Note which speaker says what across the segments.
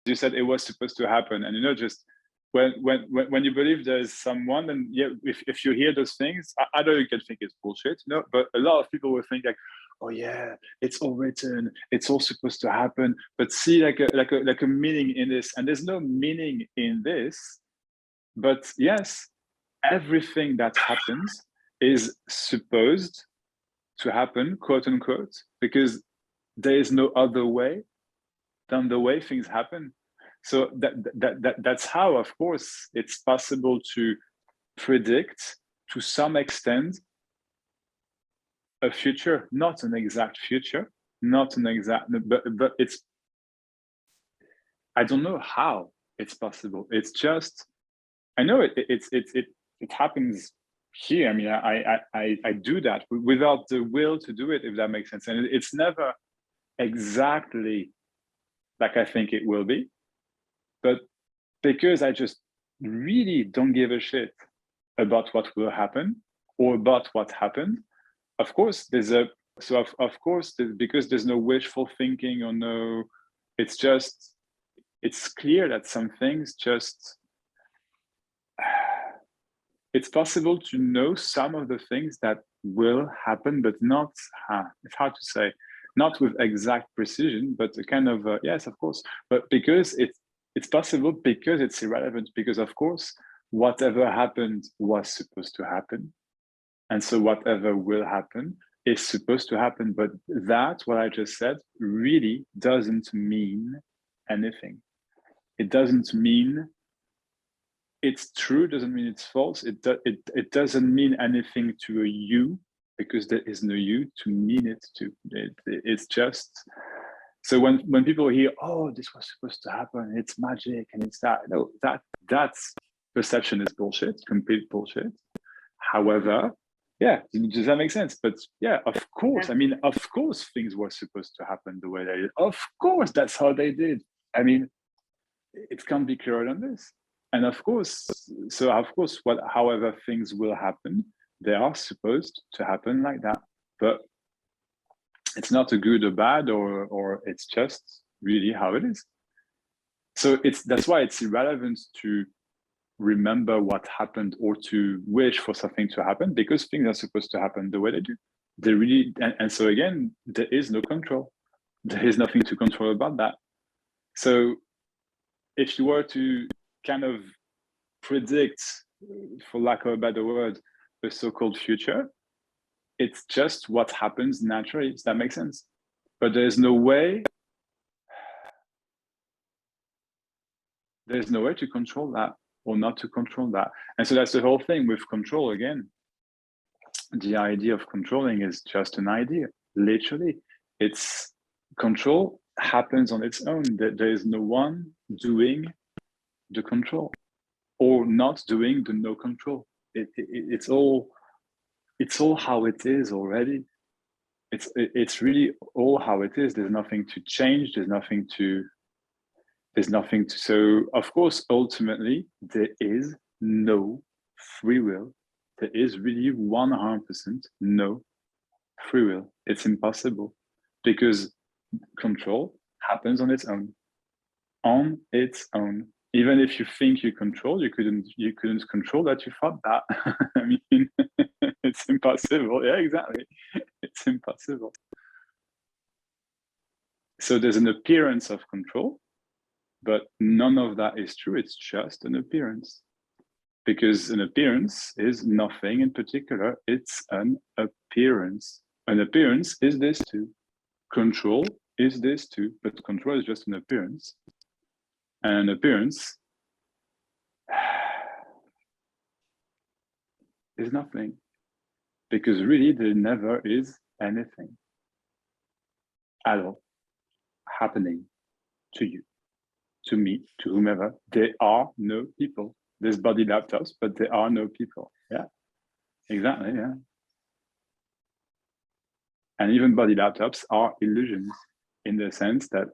Speaker 1: you said it was supposed to happen. And, you know, just when you believe there's someone, and yeah, if you hear those things, I know you can think it's bullshit, you know, but a lot of people will think like, oh yeah, it's all written, it's all supposed to happen. But see like a meaning in this, and there's no meaning in this. But yes, everything that happens is supposed to happen, quote unquote, because there is no other way than the way things happen. So that's how, of course, it's possible to predict to some extent a future, not an exact future, not an exact, but it's, I don't know how it's possible. It's just, I know it happens here. I mean, I do that without the will to do it, if that makes sense. And it's never exactly like I think it will be, but because I just really don't give a shit about what will happen or about what happened. Of course, of course, because there's no wishful thinking or no, it's just, it's clear that some things just, it's possible to know some of the things that will happen, but not, it's hard to say, not with exact precision, but a kind of, yes, of course, but because it's possible, because it's irrelevant, because of course, whatever happened was supposed to happen. And so whatever will happen is supposed to happen, but that, what I just said, really doesn't mean anything. It doesn't mean it's true, doesn't mean it's false. It doesn't mean anything to a you, because there is no you to mean it to. It's just, so when people hear, oh, this was supposed to happen, it's magic and it's that, no, that's perception is bullshit, complete bullshit. However, yeah, does that make sense? But yeah, of course, I mean, of course things were supposed to happen the way they did. Of course, that's how they did. I mean, it can't be clearer than this. And of course, so of course, however things will happen, they are supposed to happen like that. But it's not a good or bad, or it's just really how it is. So that's why it's irrelevant to remember what happened or to wish for something to happen, because things are supposed to happen the way they do. They really, and so again, there is no control. There is nothing to control about that. So if you were to kind of predict, for lack of a better word, the so-called future, it's just what happens naturally. Does that make sense? But there's no way to control that, or not to control that. And so that's the whole thing with control again. The idea of controlling is just an idea. Literally, it's control happens on its own. There is no one doing the control or not doing the no control. It's all how it is already. It's really all how it is. There's nothing to change. There's nothing to. So of course, ultimately, there is no free will. There is really 100% no free will. It's impossible, because control happens on its own. On its own. Even if you think you control, you couldn't control that. You thought that. I mean, it's impossible. Yeah, exactly. It's impossible. So there's an appearance of control, but none of that is true. It's just an appearance, because an appearance is nothing in particular. It's an appearance. An appearance is this too. Control is this too, but control is just an appearance. And an appearance is nothing, because really there never is anything at all happening to you, to me, to whomever. There are no people. There's body laptops, but there are no people. Yeah, exactly. Yeah. And even body laptops are illusions, in the sense that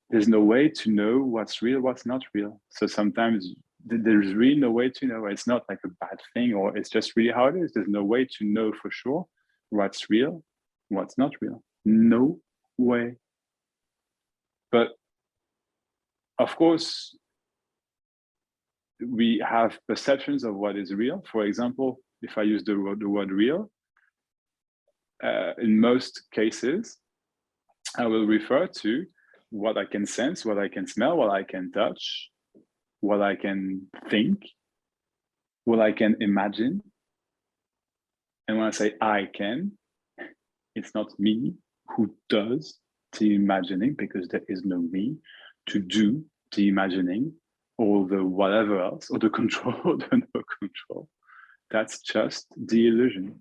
Speaker 1: there's no way to know what's real, what's not real. So sometimes there's really no way to know. It's not like a bad thing, or it's just really how it is. There's no way to know for sure what's real, what's not real. No way. But Of course, we have perceptions of what is real. For example, if I use the word real, in most cases, I will refer to what I can sense, what I can smell, what I can touch, what I can think, what I can imagine. And when I say I can, it's not me who does the imagining, because there is no me to do the imagining or the whatever else, or the control or the no control. That's just the illusion.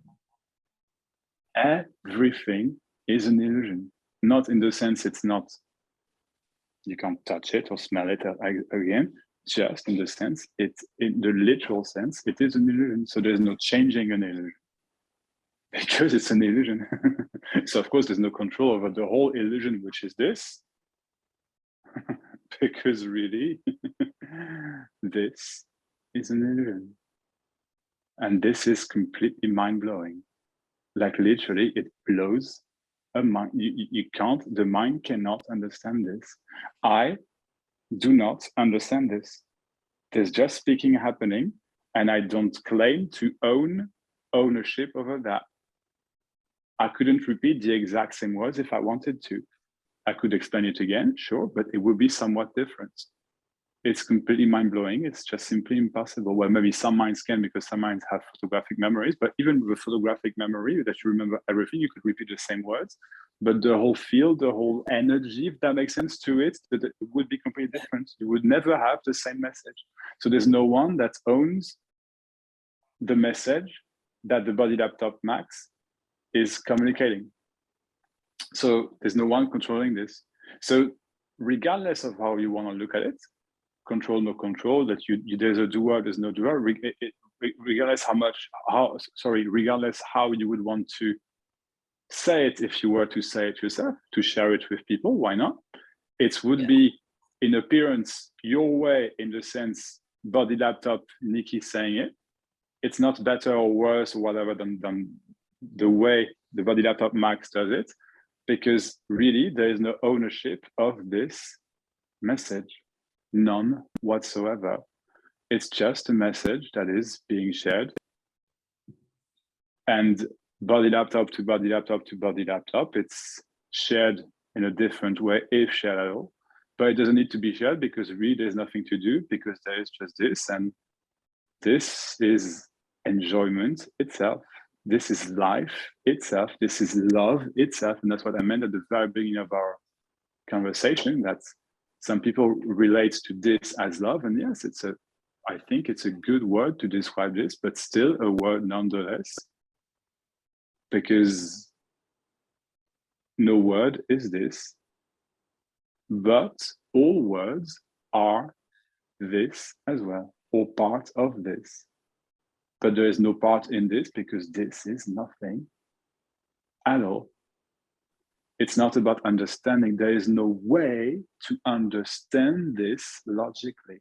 Speaker 1: Everything is an illusion. Not in the sense it's not, you can't touch it or smell it again, just in the sense, it's in the literal sense, it is an illusion. So there's no changing an illusion because it's an illusion. So of course there's no control over the whole illusion, which is this, because really this is an illusion. And this is completely mind-blowing. Like literally it blows a mind. You can't, the mind cannot understand this. I do not understand this. There's just speaking happening, and I don't claim to own ownership over that. I couldn't repeat the exact same words if I wanted to. I could explain it again, sure, but it would be somewhat different. It's completely mind-blowing. It's just simply impossible. Well, maybe some minds can, because some minds have photographic memories, but even with a photographic memory that you remember everything, you could repeat the same words, but the whole field, the whole energy, if that makes sense to it, that it would be completely different. You would never have the same message. So there's no one that owns the message that the body laptop Maxx is communicating. So there's no one controlling this. So regardless of how you want to look at it, control, no control, that there's a doer, there's no doer, regardless regardless how you would want to say it, if you were to say it yourself, to share it with people, why not? It would be in appearance your way, in the sense body laptop Nikki saying it. It's not better or worse or whatever than the way the body laptop Maxx does it, because really there is no ownership of this message. None whatsoever. It's just a message that is being shared, and body laptop to body laptop to body laptop, it's shared in a different way, if shared at all. But it doesn't need to be shared, because really there's nothing to do, because there is just this, and this is enjoyment itself. This is life itself. This is love itself. And that's what I meant at the very beginning of our conversation, that some people relate to this as love. And yes, I think it's a good word to describe this, but still a word nonetheless, because no word is this, but all words are this as well, or part of this. But there is no part in this, because this is nothing at all. It's not about understanding. There is no way to understand this logically.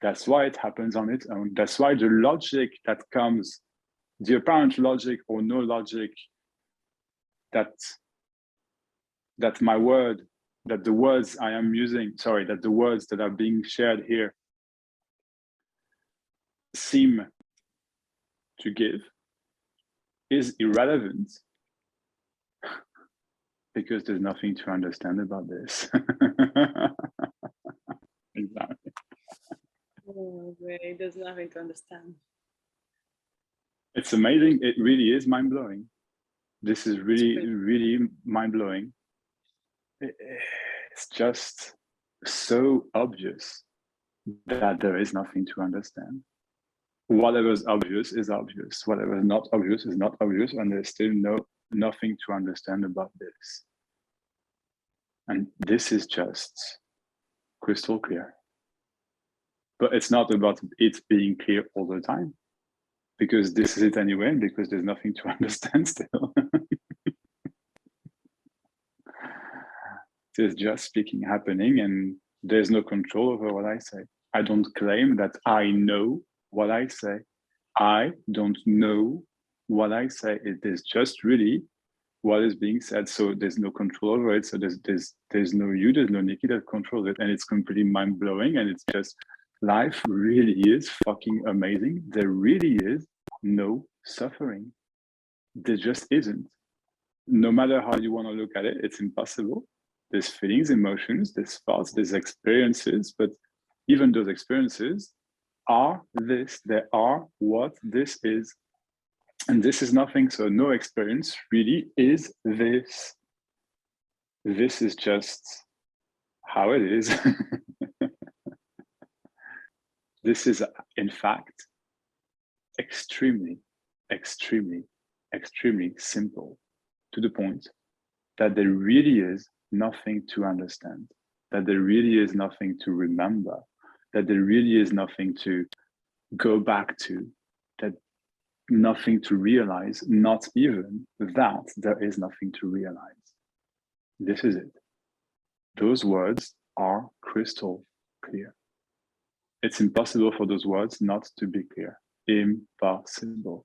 Speaker 1: That's why it happens on its own. That's why the logic that comes, the apparent logic or no logic, that my word, that the words I am using, that the words that are being shared here seem to give, is irrelevant, because there's nothing to understand about this. Exactly.
Speaker 2: Oh, great. There's nothing to understand.
Speaker 1: It's amazing. It really is mind-blowing. This is really, really mind-blowing. It's just so obvious that there is nothing to understand. Whatever is obvious is obvious. Whatever is not obvious is not obvious, and there's still nothing to understand about this. And this is just crystal clear. But it's not about it being clear all the time, because this is it anyway, because there's nothing to understand still. There's just speaking happening, and there's no control over what I say. I don't claim that I know what I say. I don't know what I say. It is just really what is being said. So there's no control over it. So there's no you, there's no Nikki that controls it. And it's completely mind-blowing. And it's just, life really is fucking amazing. There really is no suffering. There just isn't. No matter how you want to look at it, it's impossible. There's feelings, emotions, there's thoughts, there's experiences, but even those experiences are this, they are what this is. And this is nothing. So no experience really is this. This is just how it is. This is, in fact, extremely, extremely, extremely simple, to the point that there really is nothing to understand, that there really is nothing to remember, that there really is nothing to go back to, that nothing to realize, not even that there is nothing to realize. This is it. Those words are crystal clear. It's impossible for those words not to be clear. Impossible.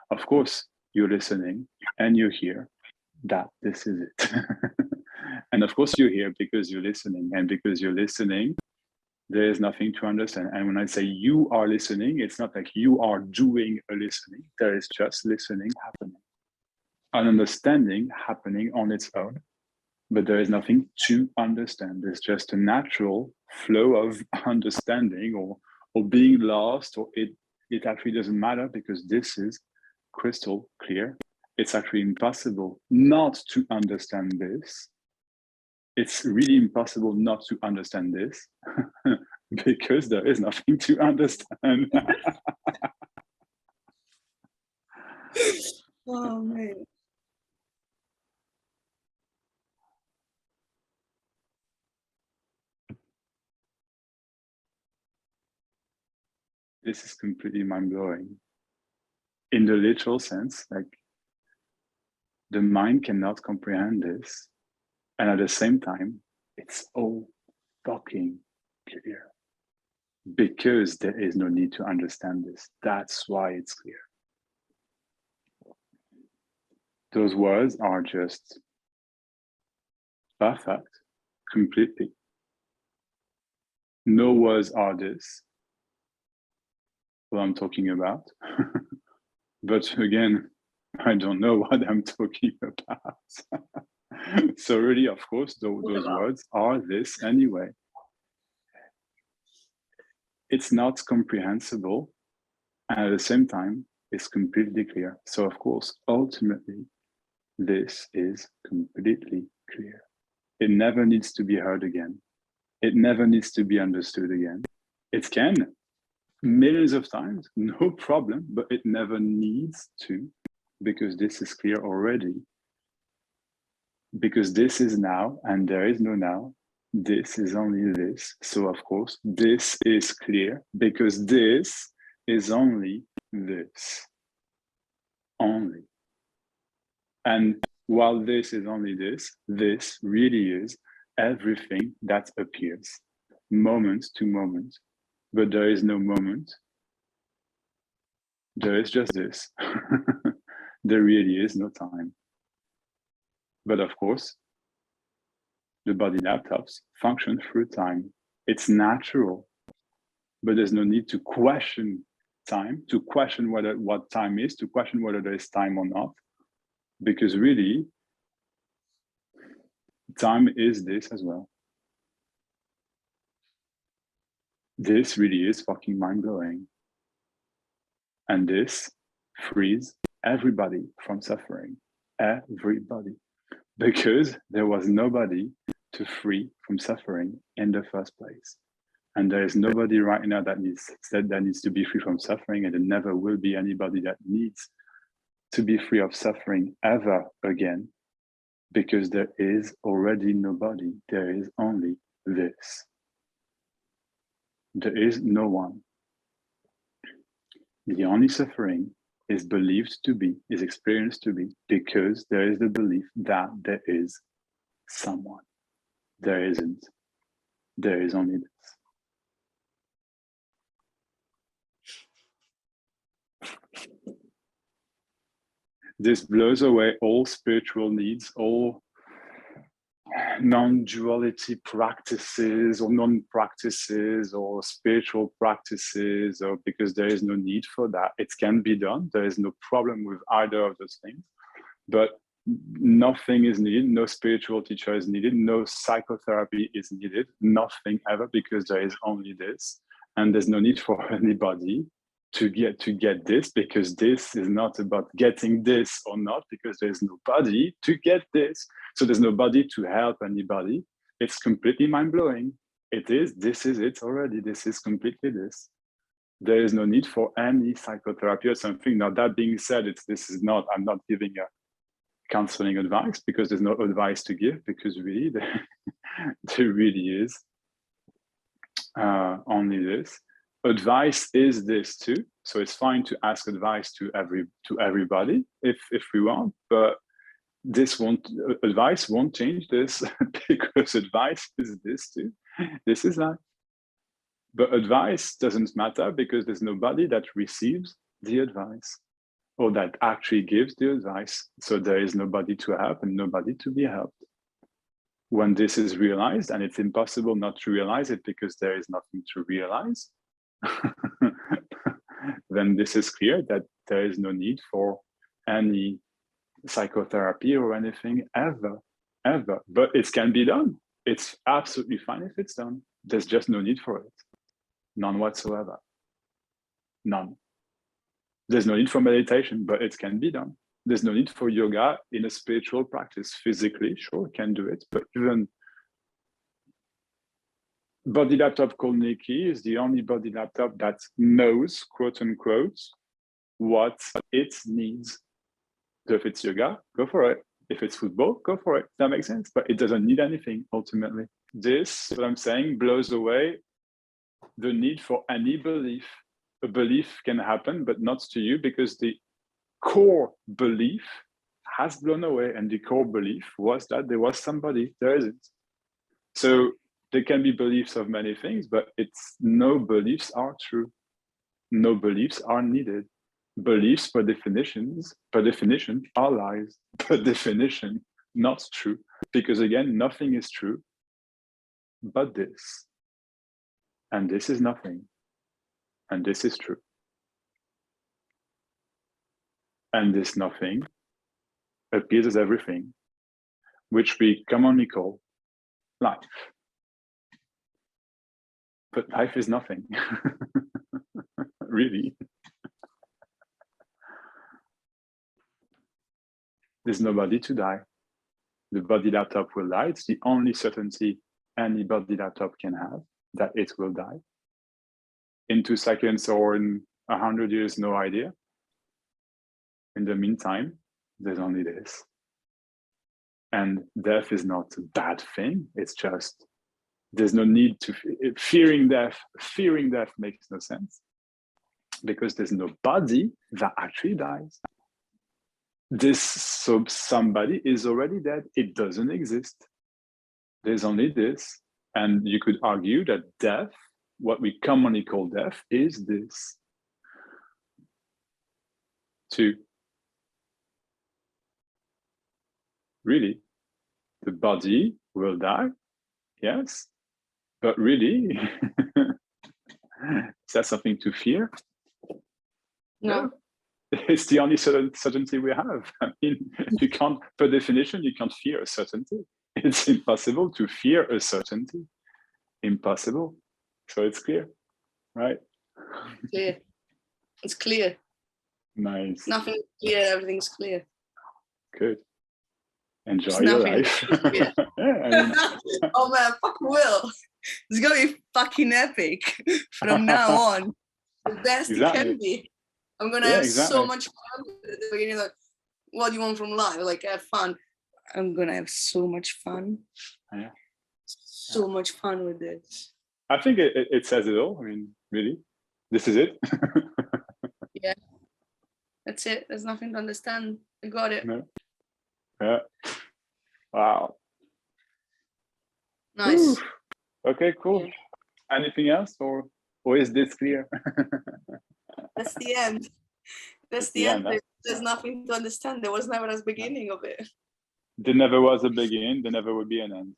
Speaker 1: Of course, you're listening and you hear that this is it. And of course, you're here because you're listening, and because you're listening, there is nothing to understand. And when I say you are listening, it's not like you are doing a listening. There is just listening happening, an understanding happening on its own, but there is nothing to understand. There's just a natural flow of understanding or being lost, or it actually doesn't matter, because this is crystal clear. It's actually impossible not to understand this. It's really impossible not to understand this because there is nothing to understand.
Speaker 2: Oh man.
Speaker 1: This is completely mind-blowing. In the literal sense, like, the mind cannot comprehend this. And at the same time, it's all fucking clear. Because there is no need to understand this. That's why it's clear. Those words are just perfect, completely. No words are this, what I'm talking about. But again, I don't know what I'm talking about. So really, of course, those words are this anyway. It's not comprehensible, and at the same time, it's completely clear. So of course, ultimately, this is completely clear. It never needs to be heard again. It never needs to be understood again. It can, millions of times, no problem, but it never needs to, because this is clear already. Because this is now, and there is no now. This is only this. So of course, this is clear, because this is only this. Only. And while this is only this really is everything that appears, moment to moment. But there is no moment. There is just this. There really is no time. But of course, the body laptops function through time. It's natural, but there's no need to question time, to question what time is, to question whether there is time or not, because really, time is this as well. This really is fucking mind-blowing. And this frees everybody from suffering. Everybody. Because there was nobody to free from suffering in the first place. And there is nobody right now that needs to be free from suffering, and there never will be anybody that needs to be free of suffering ever again, because there is already nobody. There is only this. There is no one. The only suffering is believed to be, is experienced to be, because there is the belief that there is someone. There isn't. There is only this. This blows away all spiritual needs, all non-duality practices or non-practices or spiritual practices, or because there is no need for that. It can be done. There is no problem with either of those things, but nothing is needed. No spiritual teacher is needed. No psychotherapy is needed. Nothing ever, because there is only this, and there's no need for anybody to get this, because this is not about getting this or not, because there's nobody to get this. So there's nobody to help anybody. It's completely mind-blowing. This is it already. This is completely this. There is no need for any psychotherapy or something. Now, that being said, I'm not giving a counseling advice, because there's no advice to give, because really there really is only this. Advice is this too, so it's fine to ask advice to everybody if we want, but advice won't change this, because advice is this too. This is life. But advice doesn't matter, because there's nobody that receives the advice or that actually gives the advice. So there is nobody to help and nobody to be helped. When this is realized, and it's impossible not to realize it because there is nothing to realize, then this is clear that there is no need for any psychotherapy or anything ever. But it can be done. It's absolutely fine if it's done. There's just no need for it. None whatsoever. None. There's no need for meditation, but it can be done. There's no need for yoga in a spiritual practice. Physically, sure, can do it, but even body laptop called Nikki is the only body laptop that knows, quote unquote, what it needs. So if it's yoga, go for it. If it's football, go for it. That makes sense, but it doesn't need anything ultimately. This, what I'm saying, blows away the need for any belief. A belief can happen, but not to you, because the core belief has blown away, and the core belief was that there was somebody. There isn't. So there can be beliefs of many things, but no beliefs are true. No beliefs are needed. Beliefs, per definition, are lies. Per definition, not true. Because again, nothing is true but this. And this is nothing. And this is true. And this nothing appears as everything, which we commonly call life. But life is nothing. Really. There's nobody to die. The body laptop will die. It's the only certainty any body laptop can have, that it will die. In 2 seconds or in 100 years, no idea. In the meantime, there's only this. And death is not a bad thing. It's just, there's no need to, fearing death makes no sense, because there's nobody that actually dies. So somebody is already dead. It doesn't exist. There's only this. And you could argue that death, what we commonly call death, is this. 2. Really, the body will die, yes, but really, is that something to fear?
Speaker 2: No.
Speaker 1: It's the only certainty we have. I mean, you can't, per definition, you can't fear a certainty. It's impossible to fear a certainty. Impossible. So it's clear, right?
Speaker 2: Clear. It's clear.
Speaker 1: Nice.
Speaker 2: Nothing's clear, everything's clear.
Speaker 1: Good. Enjoy your life.
Speaker 2: Yeah, I mean, oh man, fucking will. It's gonna be fucking epic from now on. The best it can be. I'm gonna have so much fun at the beginning. Like, what do you want from life? Like, have fun. I'm gonna have so much fun.
Speaker 1: Yeah.
Speaker 2: So much fun with this.
Speaker 1: I think it says it all. I mean, really, this is it.
Speaker 2: Yeah, that's it. There's nothing to understand. I got it.
Speaker 1: No. Yeah. Wow.
Speaker 2: Nice.
Speaker 1: Ooh. Okay, cool. Yeah. Anything else, or is this clear?
Speaker 2: That's the end. That's the end. there's nothing to understand. There was never a beginning of it.
Speaker 1: There never was a beginning. There never will be an end.